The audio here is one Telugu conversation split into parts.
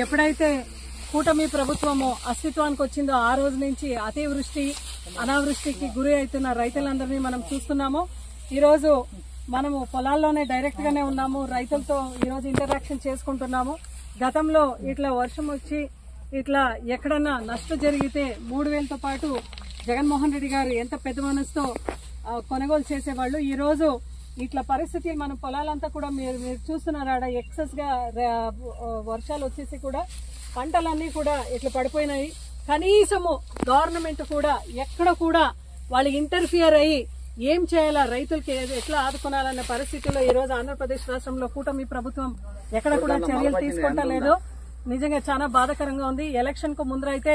ఎప్పుడైతే కూటమి ప్రభుత్వము అస్తిత్వానికి వచ్చిందో ఆ రోజు నుంచి అతివృష్టి అనావృష్టికి గురి అవుతున్న రైతులందరినీ మనం చూస్తున్నాము. ఈరోజు మనము పొలాల్లోనే డైరెక్ట్ గానే ఉన్నాము, రైతులతో ఈరోజు ఇంటరాక్షన్ చేసుకుంటున్నాము. గతంలో ఇట్లా వర్షం వచ్చి ఇట్లా ఎక్కడన్నా నష్టం జరిగితే 3,000తో పాటు జగన్మోహన్ రెడ్డి గారు ఎంత పెద్ద మనసుతో కొనుగోలు చేసేవాళ్ళు. ఈ రోజు ఇట్లా పరిస్థితి మన పొలాలంతా కూడా మీరు చూస్తున్నారు. ఆడ ఎక్సెస్ గా వర్షాలు వచ్చేసి కూడా పంటలన్నీ కూడా ఇట్లా పడిపోయినాయి. కనీసము గవర్నమెంట్ కూడా ఎక్కడ కూడా వాళ్ళు ఇంటర్ఫియర్ అయ్యి ఏం చేయాలా, రైతులకి ఎట్లా ఆదుకోవాలన్న పరిస్థితిలో ఈ రోజు ఆంధ్రప్రదేశ్ రాష్ట్రంలో కూటమి ప్రభుత్వం ఎక్కడ కూడా చర్యలు తీసుకుంటలేదు. నిజంగా చాలా బాధాకరంగా ఉంది. ఎలక్షన్ కు ముందర అయితే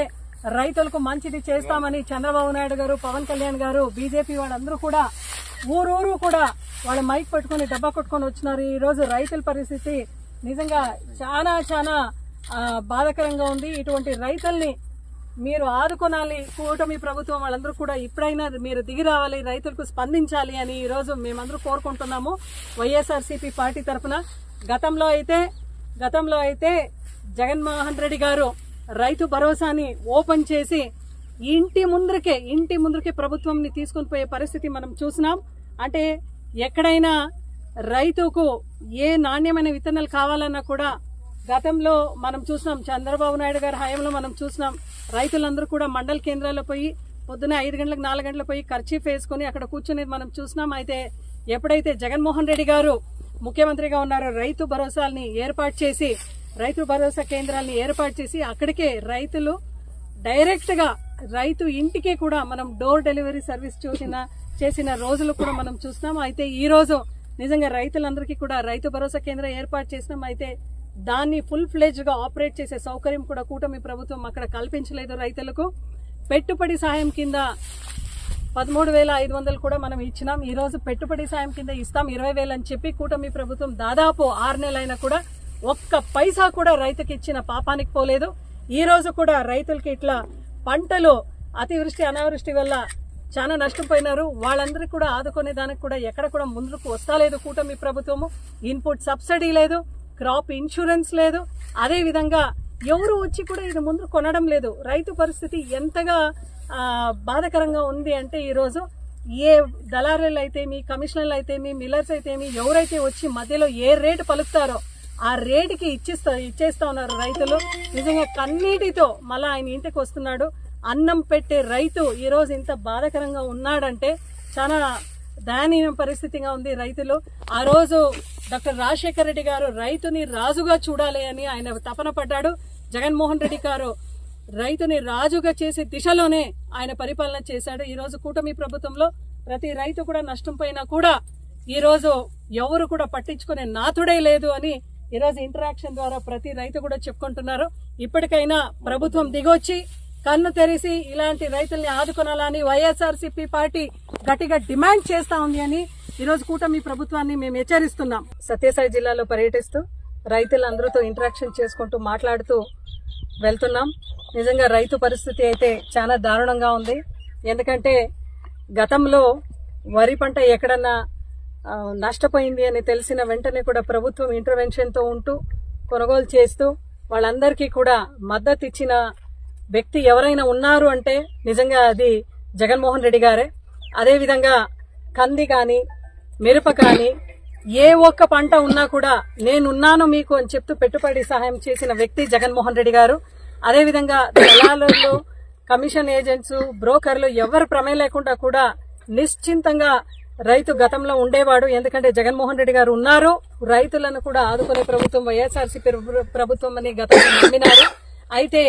రైతులకు మంచిది చేస్తామని చంద్రబాబు నాయుడు గారు, పవన్ కళ్యాణ్ గారు, బీజేపీ వాళ్ళందరూ కూడా ఊరూరు కూడా వాళ్ళ మైక్ పట్టుకుని డబ్బా కొట్టుకొని వచ్చినారు. ఈ రోజు రైతుల పరిస్థితి నిజంగా చాలా చాలా బాధాకరంగా ఉంది. ఇటువంటి రైతుల్ని మీరు ఆదుకోనాలి. కూటమి ప్రభుత్వం వాళ్ళందరూ కూడా ఇప్పుడైనా మీరు దిగి రావాలి, రైతులకు స్పందించాలి అని ఈ రోజు మేమందరూ కోరుకుంటున్నాము వైఎస్ఆర్సీపీ పార్టీ తరఫున. గతంలో అయితే జగన్మోహన్ రెడ్డి గారు రైతు భరోసాని ఓపెన్ చేసి ఇంటి ముందరకే ప్రభుత్వంని తీసుకుని పోయే పరిస్థితి మనం చూసినాం. అంటే ఎక్కడైనా రైతుకు ఏ నాణ్యమైన విత్తనాలు కావాలన్నా కూడా గతంలో మనం చూసినాం. చంద్రబాబు నాయుడు గారి హయాంలో మనం చూసినాం. రైతులందరూ కూడా మండల కేంద్రాల్లో పోయి పొద్దున 5 గంటలకు 4 గంటలకు పోయి ఖర్చీఫ్ వేసుకుని అక్కడ కూర్చునేది మనం చూసినాం. అయితే ఎప్పుడైతే జగన్మోహన్ రెడ్డి గారు ముఖ్యమంత్రిగా ఉన్నారో రైతు భరోసాల్ని ఏర్పాటు చేసి రైతు భరోసా కేంద్రాలని ఏర్పాటు చేసి అక్కడికే రైతులు డైరెక్ట్ గా రైతు ఇంటికే కూడా మనం డోర్ డెలివరీ సర్వీస్ చేసిన రోజులు కూడా మనం చూస్తున్నాం. అయితే ఈ రోజు నిజంగా రైతులందరికీ కూడా రైతు భరోసా కేంద్రం ఏర్పాటు చేసినాం. అయితే దాన్ని ఫుల్ ఫ్లెజ్ గా ఆపరేట్ చేసే సౌకర్యం కూడా కూటమి ప్రభుత్వం అక్కడ కల్పించలేదు. రైతులకు పెట్టుబడి సాయం కింద 13,500 కూడా మనం ఇచ్చినాం. ఈ రోజు పెట్టుబడి సాయం కింద ఇస్తాం 20,000 అని చెప్పి కూటమి ప్రభుత్వం దాదాపు 6 నెలలైనా కూడా ఒక్క పైసా కూడా రైతుకి ఇచ్చిన పాపానికి పోలేదు. ఈ రోజు కూడా రైతులకి ఇట్లా పంటలు అతివృష్టి అనావృష్టి వల్ల చాలా నష్టపోయినారు. వాళ్ళందరికీ కూడా ఆదుకునే దానికి కూడా ఎక్కడ కూడా ముందుకు వస్తలేదు కూటమి ప్రభుత్వము. ఇన్పుట్ సబ్సిడీ లేదు, క్రాప్ ఇన్సూరెన్స్ లేదు. అదే విధంగా ఎవరు వచ్చి కూడా ఇది ముందు కొనడం లేదు. రైతు పరిస్థితి ఎంతగా బాధాకరంగా ఉంది అంటే ఈ రోజు ఏ దళారులు అయితే మీ కమిషనర్లు అయితే మీ మిల్లర్స్ అయితే మీ ఎవరైతే వచ్చి మధ్యలో ఏ రేటు పలుకుతారో ఆ రేటుకి ఇచ్చేస్తా ఉన్నారు రైతులు. నిజంగా కన్నీటితో మళ్ళా ఆయన ఇంటికి వస్తున్నాడు. అన్నం పెట్టే రైతు ఈ రోజు ఇంత బాధాకరంగా ఉన్నాడంటే చాలా దయనీయ పరిస్థితిగా ఉంది రైతులు. ఆ రోజు డాక్టర్ రాజశేఖర రెడ్డి గారు రైతుని రాజుగా చూడాలి అని ఆయన తపన పడ్డాడు. జగన్మోహన్ రెడ్డి గారు రైతుని రాజుగా చేసే దిశలోనే ఆయన పరిపాలన చేశాడు. ఈ రోజు కూటమి ప్రభుత్వంలో ప్రతి రైతు కూడా నష్టం పోయినా కూడా ఈ రోజు ఎవరు కూడా పట్టించుకునే నాథుడే లేదు అని ఈ రోజు ఇంటరాక్షన్ ద్వారా ప్రతి రైతు కూడా చెప్పుకుంటున్నారు. ఇప్పటికైనా ప్రభుత్వం దిగొచ్చి కన్ను తెరిసి ఇలాంటి రైతుల్ని ఆదుకోనాలని వైఎస్ఆర్సీపీ పార్టీ గట్టిగా డిమాండ్ చేస్తా ఉంది అని ఈ రోజు కూటమి ప్రభుత్వాన్ని మేము హెచ్చరిస్తున్నాం. సత్యసాయి జిల్లాలో పర్యటిస్తూ రైతులందరితో ఇంటరాక్షన్ చేసుకుంటూ మాట్లాడుతూ వెళ్తున్నాం. నిజంగా రైతు పరిస్థితి అయితే చాలా దారుణంగా ఉంది. ఎందుకంటే గతంలో వరి పంట ఎక్కడన్నా నష్టపోయింది అని తెలిసిన వెంటనే కూడా ప్రభుత్వం ఇంటర్వెన్షన్ తో ఉంటూ కొనుగోలు చేస్తూ వాళ్ళందరికీ కూడా మద్దతు ఇచ్చిన వ్యక్తి ఎవరైనా ఉన్నారు అంటే నిజంగా అది జగన్మోహన్ రెడ్డి గారే. అదేవిధంగా కంది కానీ మిరప కానీ ఏ ఒక్క పంట ఉన్నా కూడా నేనున్నాను మీకు అని చెప్తూ పెట్టుబడి సహాయం చేసిన వ్యక్తి జగన్మోహన్ రెడ్డి గారు. అదేవిధంగా దళారులు, కమిషన్ ఏజెంట్స్, బ్రోకర్లు ఎవరు ప్రమేయం లేకుండా కూడా నిశ్చింతంగా రైతు గతంలో ఉండేవాడు. ఎందుకంటే జగన్మోహన్ రెడ్డి గారు ఉన్నారు. రైతులను కూడా ఆదుకునే ప్రభుత్వం వైఎస్ఆర్సీపీ ప్రభుత్వం అని గతంలో నమ్మినారు. అయితే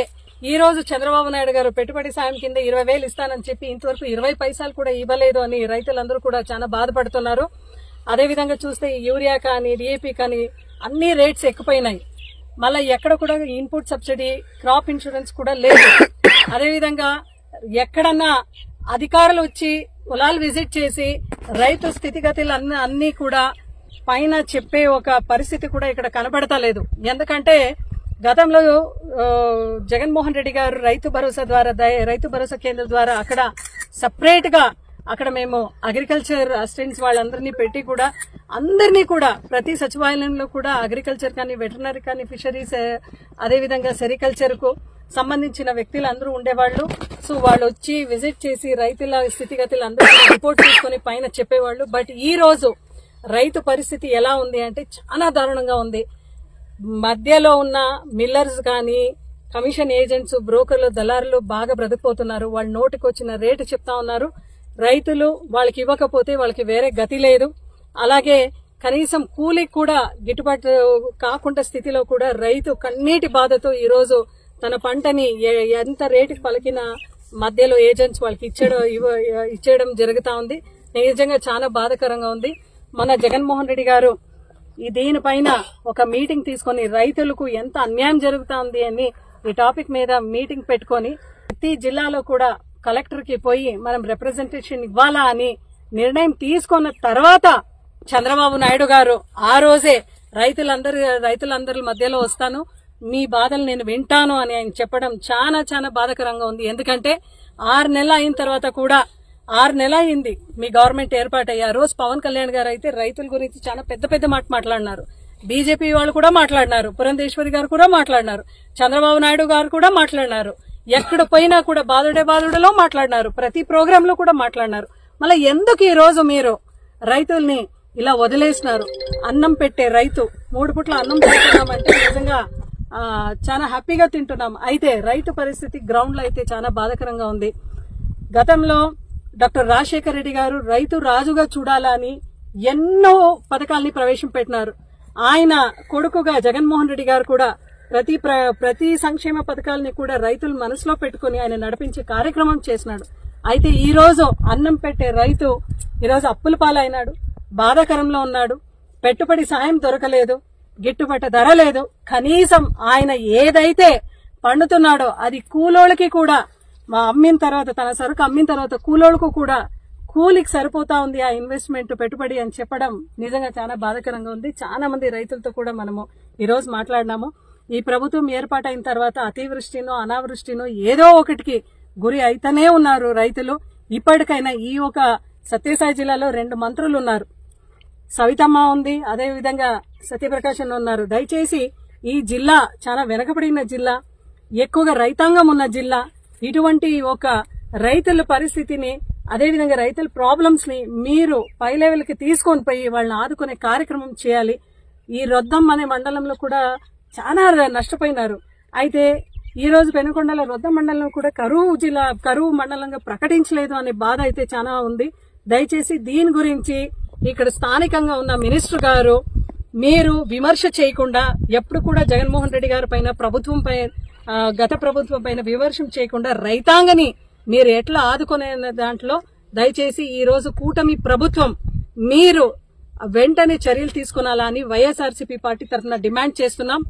ఈ రోజు చంద్రబాబు నాయుడు గారు పెట్టుబడి సాయం కింద 20,000 ఇస్తానని చెప్పి ఇంతవరకు 20 పైసలు కూడా ఇవ్వలేదు అని రైతులందరూ కూడా చాలా బాధపడుతున్నారు. అదేవిధంగా చూస్తే యూరియా కానీ డిఏపీ కానీ అన్ని రేట్స్ ఎక్కువైనాయి. మళ్ళీ ఎక్కడ కూడా ఇన్పుట్ సబ్సిడీ, క్రాప్ ఇన్సూరెన్స్ కూడా లేదు. అదేవిధంగా ఎక్కడన్నా అధికారులు వచ్చి పొలాలు విజిట్ చేసి రైతు స్థితిగతులు అన్ని కూడా పైన చెప్పే ఒక పరిస్థితి కూడా ఇక్కడ కనబడతలేదు. ఎందుకంటే గతంలో జగన్మోహన్ రెడ్డి గారు రైతు భరోసా కేంద్రం ద్వారా అక్కడ సపరేట్ గా అక్కడ మేము అగ్రికల్చర్ అసిస్టెంట్స్ వాళ్ళందరినీ పెట్టి కూడా అందరినీ కూడా ప్రతి సచివాలయంలో కూడా అగ్రికల్చర్ కానీ వెటర్నరీ కానీ ఫిషరీస్ అదేవిధంగా సెరికల్చర్ కు సంబంధించిన వ్యక్తులు అందరూ ఉండేవాళ్ళు. సో వాళ్ళు వచ్చి విజిట్ చేసి రైతుల స్థితిగతులు అందరూ రిపోర్ట్ తీసుకుని పైన చెప్పేవాళ్ళు. బట్ ఈ రోజు రైతు పరిస్థితి ఎలా ఉంది అంటే చాలా దారుణంగా ఉంది. మధ్యలో ఉన్న మిల్లర్స్ కానీ కమిషన్ ఏజెంట్స్ బ్రోకర్లు దళారులు బాగా బ్రతికిపోతున్నారు. వాళ్ళ నోటికి వచ్చిన రేటు చెప్తా ఉన్నారు. రైతులు వాళ్ళకి ఇవ్వకపోతే వాళ్ళకి వేరే గతి లేదు. అలాగే కనీసం కూలికి కూడా గిట్టుబాటు కాకుండా స్థితిలో కూడా రైతు కన్నీటి బాధతో ఈ రోజు తన పంటని ఎంత రేటుకి పలికినా మధ్యలో ఏజెంట్స్ వాళ్ళకి ఇచ్చేయడం జరుగుతా ఉంది. నిజంగా చాలా బాధాకరంగా ఉంది. మన జగన్మోహన్ రెడ్డి గారు దీనిపైన ఒక మీటింగ్ తీసుకుని రైతులకు ఎంత అన్యాయం జరుగుతా ఉంది అని ఈ టాపిక్ మీద మీటింగ్ పెట్టుకుని ప్రతి జిల్లాలో కూడా కలెక్టర్ కి పోయి మనం రిప్రజెంటేషన్ ఇవ్వాలా అని నిర్ణయం తీసుకున్న తర్వాత చంద్రబాబు నాయుడు గారు ఆ రోజే రైతులందరి మధ్యలో వస్తాను, మీ బాధలు నేను వింటాను అని ఆయన చెప్పడం చాలా చాలా బాధాకరంగా ఉంది. ఎందుకంటే 6 నెలలు అయిన తర్వాత కూడా 6 నెలలు అయింది మీ గవర్నమెంట్ ఏర్పాటయ్యా. రోజు పవన్ కళ్యాణ్ గారు అయితే రైతుల గురించి చాలా పెద్ద మాట మాట్లాడినారు. బీజేపీ వాళ్ళు కూడా మాట్లాడినారు, పురంధేశ్వరి గారు కూడా మాట్లాడినారు, చంద్రబాబు నాయుడు గారు కూడా మాట్లాడినారు. ఎక్కడ పోయినా కూడా బాధుడేలో మాట్లాడినారు, ప్రతి ప్రోగ్రామ్ లో కూడా మాట్లాడినారు. మళ్ళీ ఎందుకు ఈ రోజు మీరు రైతుల్ని ఇలా వదిలేసినారు? అన్నం పెట్టే రైతు 3 పూట్ల అన్నం పెడుతున్నామంటే నిజంగా చాలా హ్యాపీగా తింటున్నాం. అయితే రైతు పరిస్థితి గ్రౌండ్ లో అయితే చాలా బాధాకరంగా ఉంది. గతంలో డాక్టర్ రాజశేఖర రెడ్డి గారు రైతు రాజుగా చూడాలని ఎన్నో పథకాలని ప్రవేశపెట్టినారు. ఆయన కొడుకుగా జగన్మోహన్ రెడ్డి గారు కూడా ప్రతి సంక్షేమ పథకాలని కూడా రైతులు మనసులో పెట్టుకుని ఆయన నడిపించే కార్యక్రమం చేసినాడు. అయితే ఈ రోజు అన్నం పెట్టే రైతు ఈరోజు అప్పుల పాలైనాడు, బాధాకరంలో ఉన్నాడు. పెట్టుబడి సాయం దొరకలేదు, గిట్టుబాటు ధర లేదు. కనీసం ఆయన ఏదైతే పండుతున్నాడో అది కూలోళ్ళకి కూడా అమ్మిన తర్వాత తన సరుకు అమ్మిన తర్వాత కూలోళ్ళకు కూడా కూలికి సరిపోతా ఉంది ఆ ఇన్వెస్ట్మెంట్ పెట్టుబడి అని చెప్పడం నిజంగా చాలా బాధాకరంగా ఉంది. చాలా మంది రైతులతో కూడా మనము ఈ రోజు మాట్లాడినాము. ఈ ప్రభుత్వం ఏర్పాటైన తర్వాత అతివృష్టినో అనావృష్టినో ఏదో ఒకటికి గురి అయితేనే ఉన్నారు రైతులు. ఇప్పటికైనా ఈ ఒక సత్యసాయి జిల్లాలో 2 మంత్రులు ఉన్నారు, సవితమ్మ ఉంది, అదేవిధంగా సత్యప్రకాశన్ ఉన్నారు. దయచేసి ఈ జిల్లా చాలా వెనకబడిన జిల్లా, ఎక్కువగా రైతాంగం ఉన్న జిల్లా. ఇటువంటి ఒక రైతుల పరిస్థితిని అదేవిధంగా రైతుల ప్రాబ్లమ్స్ ని మీరు పై లెవెల్ కి తీసుకొని పోయి వాళ్ళని ఆదుకునే కార్యక్రమం చేయాలి. ఈ రొద్దం అనే మండలంలో కూడా చాలా నష్టపోయినారు. అయితే ఈ రోజు పెనుకొండల రొద్దం మండలం కూడా కరువు మండలంగా ప్రకటించలేదు అనే బాధ అయితే చాలా ఉంది. దయచేసి దీని గురించి ఇక్కడ స్థానికంగా ఉన్న మినిస్టర్ గారు మీరు విమర్శ చేయకుండా ఎప్పుడు కూడా జగన్మోహన్ రెడ్డి గారి పైన గత ప్రభుత్వం పైన విమర్శ చేయకుండా రైతాంగని మీరు ఎట్లా ఆదుకునే దాంట్లో దయచేసి ఈ రోజు కూటమి ప్రభుత్వం మీరు వెంటనే చర్యలు తీసుకునాలని వైఎస్ఆర్సీపీ పార్టీ తరఫున డిమాండ్ చేస్తున్నాం.